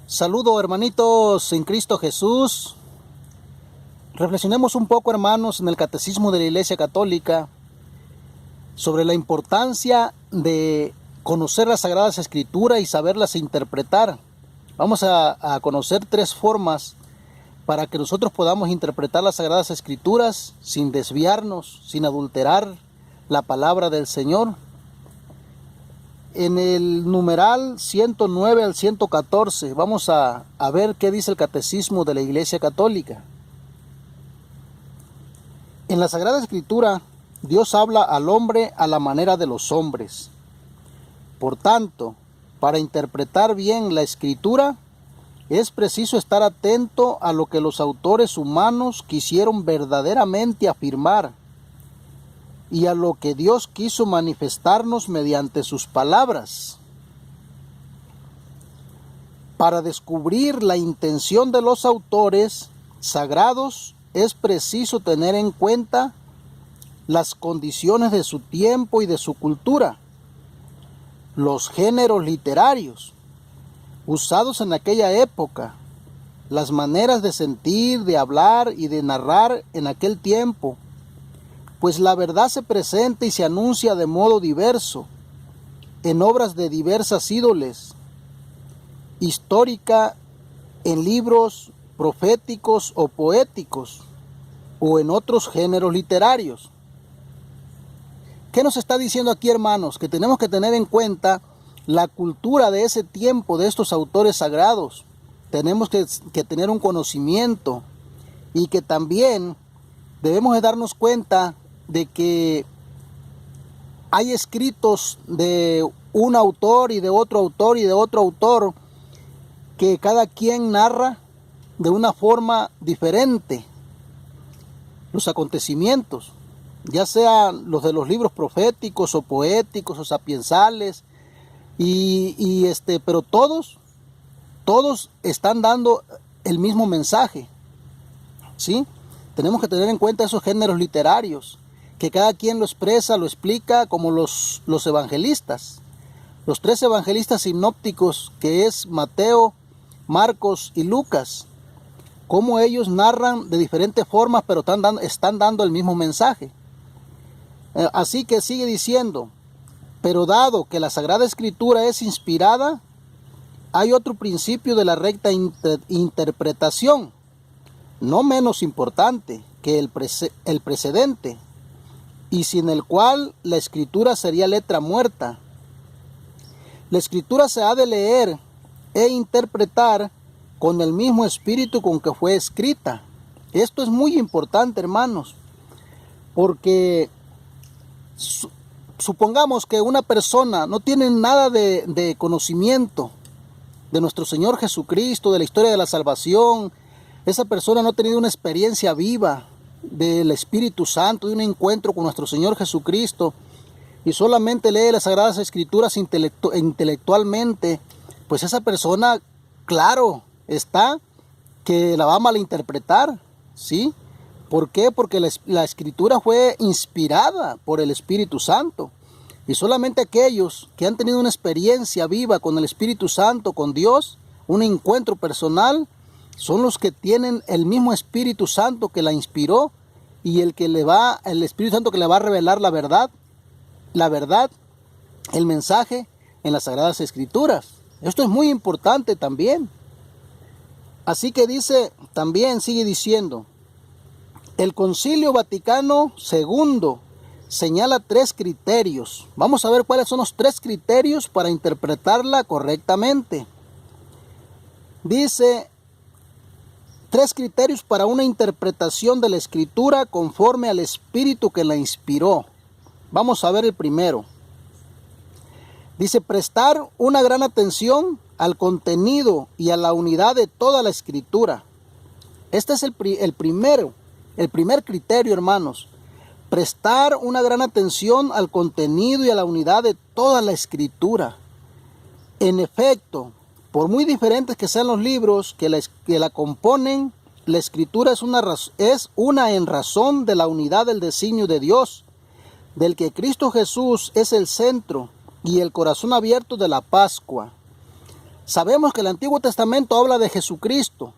Saludo, hermanitos en Cristo Jesús. Reflexionemos un poco, hermanos, en el Catecismo de la Iglesia Católica sobre la importancia de conocer las Sagradas Escrituras y saberlas interpretar. Vamos a conocer tres formas para que nosotros podamos interpretar las Sagradas Escrituras sin desviarnos, sin adulterar la palabra del Señor. En el numeral 109 al 114 vamos a ver qué dice el Catecismo de la Iglesia Católica. En la Sagrada Escritura, Dios habla al hombre a la manera de los hombres. Por tanto, para interpretar bien la Escritura, es preciso estar atento a lo que los autores humanos quisieron verdaderamente afirmar y a lo que Dios quiso manifestarnos mediante sus palabras. Para descubrir la intención de los autores sagrados es preciso tener en cuenta las condiciones de su tiempo y de su cultura, los géneros literarios usados en aquella época, las maneras de sentir, de hablar y de narrar en aquel tiempo, pues la verdad se presenta y se anuncia de modo diverso, en obras de diversas índoles, histórica, en libros proféticos o poéticos, o en otros géneros literarios. ¿Qué nos está diciendo aquí, hermanos? Que tenemos que tener en cuenta la cultura de ese tiempo, de estos autores sagrados. Tenemos que tener un conocimiento y que también debemos de darnos cuenta de que hay escritos de un autor y de otro autor y de otro autor que cada quien narra de una forma diferente los acontecimientos, ya sean los de los libros proféticos o poéticos o sapiensales, pero todos están dando el mismo mensaje, ¿sí? Tenemos que tener en cuenta esos géneros literarios, que cada quien lo expresa, lo explica, como los evangelistas. Los tres evangelistas sinópticos, que es Mateo, Marcos y Lucas, cómo ellos narran de diferentes formas, pero están dando el mismo mensaje. Así que sigue diciendo, pero dado que la Sagrada Escritura es inspirada, hay otro principio de la recta interpretación, no menos importante que el precedente, y sin el cual la Escritura sería letra muerta. La Escritura se ha de leer e interpretar con el mismo espíritu con que fue escrita. Esto es muy importante, hermanos, porque supongamos que una persona no tiene nada de conocimiento de nuestro Señor Jesucristo, de la historia de la salvación. Esa persona no ha tenido una experiencia viva del Espíritu Santo, de un encuentro con nuestro Señor Jesucristo, y solamente lee las Sagradas Escrituras intelectualmente, pues esa persona, claro está que la va a malinterpretar, ¿sí? ¿Por qué? Porque la Escritura fue inspirada por el Espíritu Santo, y solamente aquellos que han tenido una experiencia viva con el Espíritu Santo, con Dios, un encuentro personal, son los que tienen el mismo Espíritu Santo que la inspiró y el Espíritu Santo que le va a revelar la verdad, el mensaje en las Sagradas Escrituras. Esto es muy importante también. Así que sigue diciendo, el Concilio Vaticano II señala tres criterios. Vamos a ver cuáles son los tres criterios para interpretarla correctamente. Dice, tres criterios para una interpretación de la Escritura conforme al Espíritu que la inspiró. Vamos a ver el primero. Dice, prestar una gran atención al contenido y a la unidad de toda la Escritura. Este es el primer criterio, hermanos. Prestar una gran atención al contenido y a la unidad de toda la Escritura. En efecto, por muy diferentes que sean los libros que la componen, la Escritura es una en razón de la unidad del designio de Dios, del que Cristo Jesús es el centro y el corazón abierto de la Pascua. Sabemos que el Antiguo Testamento habla de Jesucristo,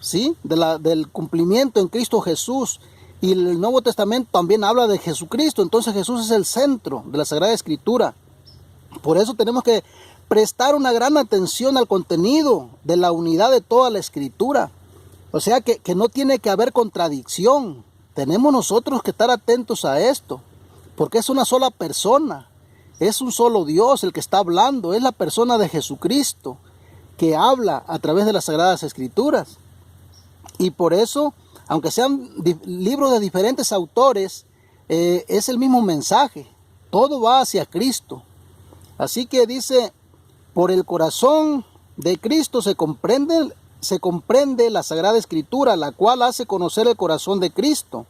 ¿sí? Del cumplimiento en Cristo Jesús. Y el Nuevo Testamento también habla de Jesucristo. Entonces Jesús es el centro de la Sagrada Escritura. Por eso tenemos que prestar una gran atención al contenido de la unidad de toda la Escritura. O sea que no tiene que haber contradicción. Tenemos nosotros que estar atentos a esto, porque es una sola persona, es un solo Dios el que está hablando, es la persona de Jesucristo que habla a través de las Sagradas Escrituras. Y por eso, aunque sean libros de diferentes autores, es el mismo mensaje, todo va hacia Cristo. Así que dice, por el corazón de Cristo se comprende la Sagrada Escritura, la cual hace conocer el corazón de Cristo.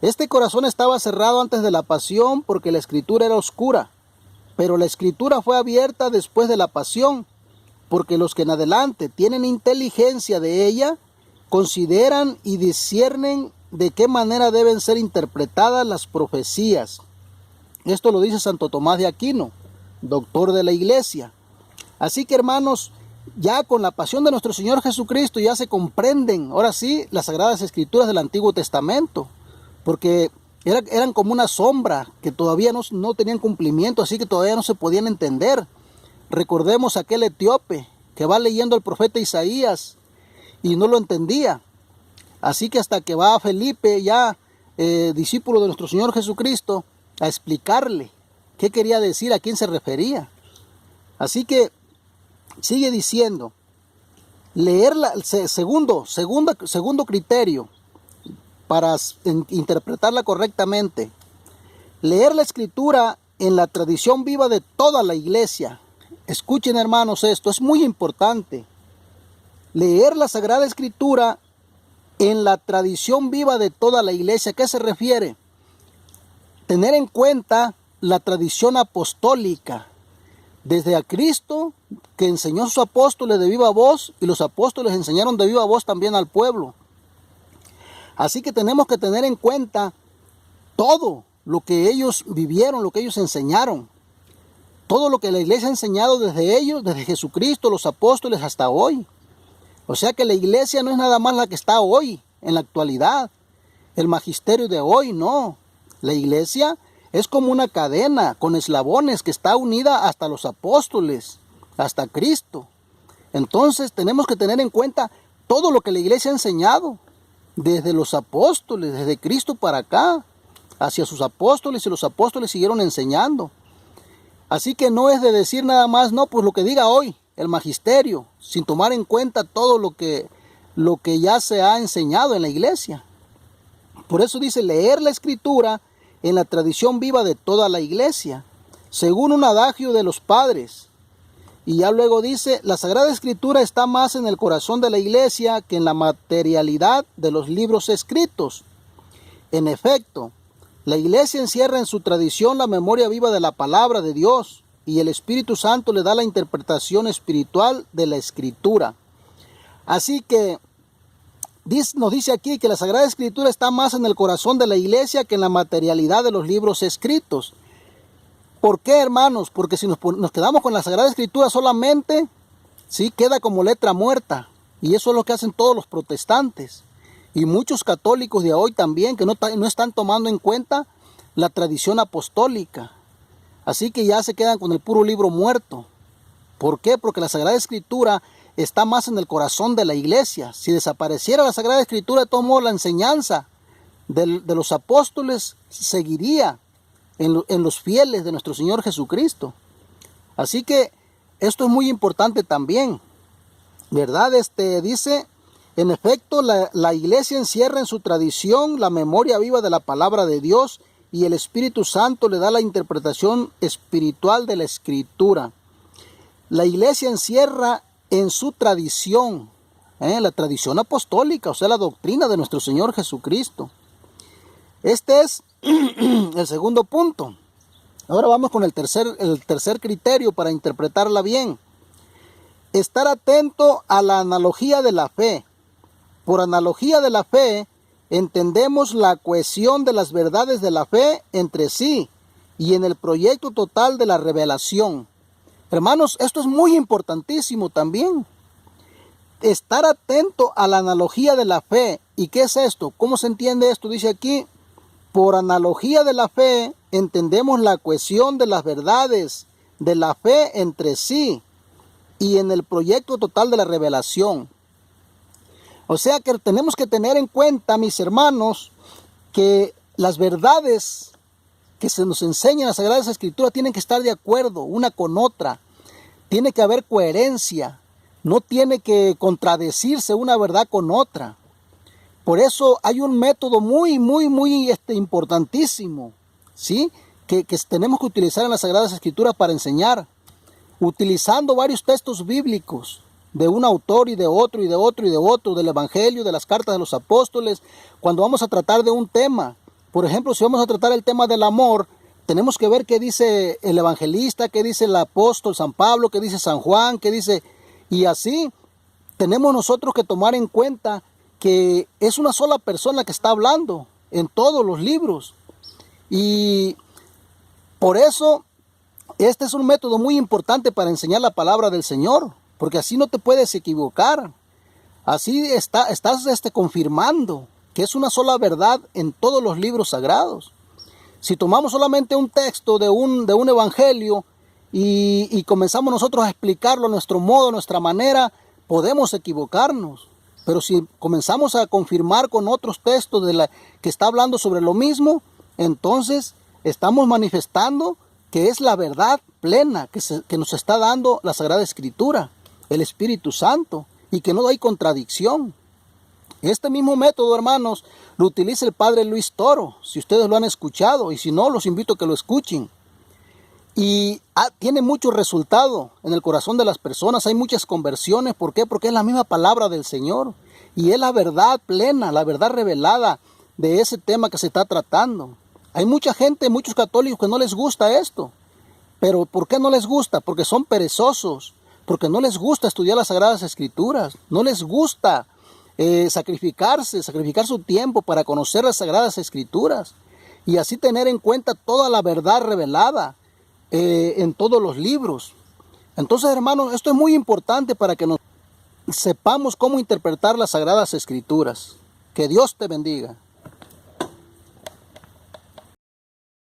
Este corazón estaba cerrado antes de la pasión porque la Escritura era oscura, pero la Escritura fue abierta después de la pasión, porque los que en adelante tienen inteligencia de ella, consideran y disciernen de qué manera deben ser interpretadas las profecías. Esto lo dice Santo Tomás de Aquino, doctor de la Iglesia. Así que, hermanos, ya con la pasión de nuestro Señor Jesucristo ya se comprenden, ahora sí, las Sagradas Escrituras del Antiguo Testamento, porque eran como una sombra que todavía no tenían cumplimiento, así que todavía no se podían entender. Recordemos aquel etíope que va leyendo al profeta Isaías y no lo entendía. Así que hasta que va Felipe, ya discípulo de nuestro Señor Jesucristo, a explicarle qué quería decir, a quién se refería. Así que sigue diciendo, segundo criterio para interpretarla correctamente, leer la Escritura en la tradición viva de toda la iglesia. Escuchen, hermanos, esto es muy importante. Leer la Sagrada Escritura en la tradición viva de toda la iglesia. ¿A qué se refiere? Tener en cuenta la tradición apostólica, desde a Cristo, que enseñó a sus apóstoles de viva voz, y los apóstoles enseñaron de viva voz también al pueblo. Así que tenemos que tener en cuenta todo lo que ellos vivieron, lo que ellos enseñaron, todo lo que la iglesia ha enseñado desde ellos, desde Jesucristo, los apóstoles, hasta hoy. O sea que la iglesia no es nada más la que está hoy, en la actualidad, el magisterio de hoy, no. La iglesia es como una cadena con eslabones que está unida hasta los apóstoles, hasta Cristo. Entonces tenemos que tener en cuenta todo lo que la iglesia ha enseñado, desde los apóstoles, desde Cristo para acá, hacia sus apóstoles, y los apóstoles siguieron enseñando. Así que no es de decir nada más, no, pues lo que diga hoy el magisterio, sin tomar en cuenta todo lo que ya se ha enseñado en la iglesia. Por eso dice, leer la Escritura en la tradición viva de toda la iglesia, según un adagio de los padres. Y ya luego dice, la Sagrada Escritura está más en el corazón de la iglesia que en la materialidad de los libros escritos. En efecto, la iglesia encierra en su tradición la memoria viva de la palabra de Dios, y el Espíritu Santo le da la interpretación espiritual de la Escritura. Así que nos dice aquí que la Sagrada Escritura está más en el corazón de la iglesia que en la materialidad de los libros escritos. ¿Por qué, hermanos? Porque si nos quedamos con la Sagrada Escritura solamente, ¿sí?, queda como letra muerta. Y eso es lo que hacen todos los protestantes. Y muchos católicos de hoy también, que no están tomando en cuenta la tradición apostólica. Así que ya se quedan con el puro libro muerto. ¿Por qué? Porque la Sagrada Escritura está más en el corazón de la iglesia. Si desapareciera la Sagrada Escritura, de todos modos la enseñanza de los apóstoles seguiría en los fieles de nuestro Señor Jesucristo. Así que esto es muy importante también, ¿verdad? Dice, en efecto, la iglesia encierra en su tradición la memoria viva de la palabra de Dios, y el Espíritu Santo le da la interpretación espiritual de la Escritura. La iglesia encierra en su tradición, la tradición apostólica, o sea, la doctrina de nuestro Señor Jesucristo. Este es el segundo punto. Ahora vamos con el tercer criterio para interpretarla bien. Estar atento a la analogía de la fe. Por analogía de la fe, entendemos la cohesión de las verdades de la fe entre sí y en el proyecto total de la revelación. Hermanos, esto es muy importantísimo también. Estar atento a la analogía de la fe. ¿Y qué es esto? ¿Cómo se entiende esto? Dice aquí, por analogía de la fe, entendemos la cohesión de las verdades de la fe entre sí y en el proyecto total de la revelación. O sea que tenemos que tener en cuenta, mis hermanos, que las verdades que se nos enseñan en las Sagradas Escrituras tienen que estar de acuerdo una con otra. Tiene que haber coherencia. No tiene que contradecirse una verdad con otra. Por eso hay un método muy importantísimo, ¿sí? Que tenemos que utilizar en las Sagradas Escrituras para enseñar, utilizando varios textos bíblicos de un autor y de otro y de otro y de otro, del Evangelio, de las cartas de los apóstoles, cuando vamos a tratar de un tema. Por ejemplo, si vamos a tratar el tema del amor, tenemos que ver qué dice el evangelista, qué dice el apóstol San Pablo, qué dice San Juan, qué dice... Y así tenemos nosotros que tomar en cuenta que es una sola persona que está hablando en todos los libros. Y por eso este es un método muy importante para enseñar la palabra del Señor, porque así no te puedes equivocar. Así estás confirmando que es una sola verdad en todos los libros sagrados. Si tomamos solamente un texto de un evangelio y comenzamos nosotros a explicarlo a nuestro modo, a nuestra manera, podemos equivocarnos. Pero si comenzamos a confirmar con otros textos que está hablando sobre lo mismo, entonces estamos manifestando que es la verdad plena que nos está dando la Sagrada Escritura, el Espíritu Santo, y que no hay contradicción. Este mismo método, hermanos, lo utiliza el Padre Luis Toro, si ustedes lo han escuchado, y si no, los invito a que lo escuchen. Y tiene mucho resultado en el corazón de las personas, hay muchas conversiones. ¿Por qué? Porque es la misma palabra del Señor, y es la verdad plena, la verdad revelada de ese tema que se está tratando. Hay mucha gente, muchos católicos que no les gusta esto. Pero ¿por qué no les gusta? Porque son perezosos, porque no les gusta estudiar las Sagradas Escrituras, no les gusta sacrificar su tiempo para conocer las Sagradas Escrituras y así tener en cuenta toda la verdad revelada en todos los libros. Entonces, hermanos, esto es muy importante para que nos sepamos cómo interpretar las Sagradas Escrituras. Que Dios te bendiga.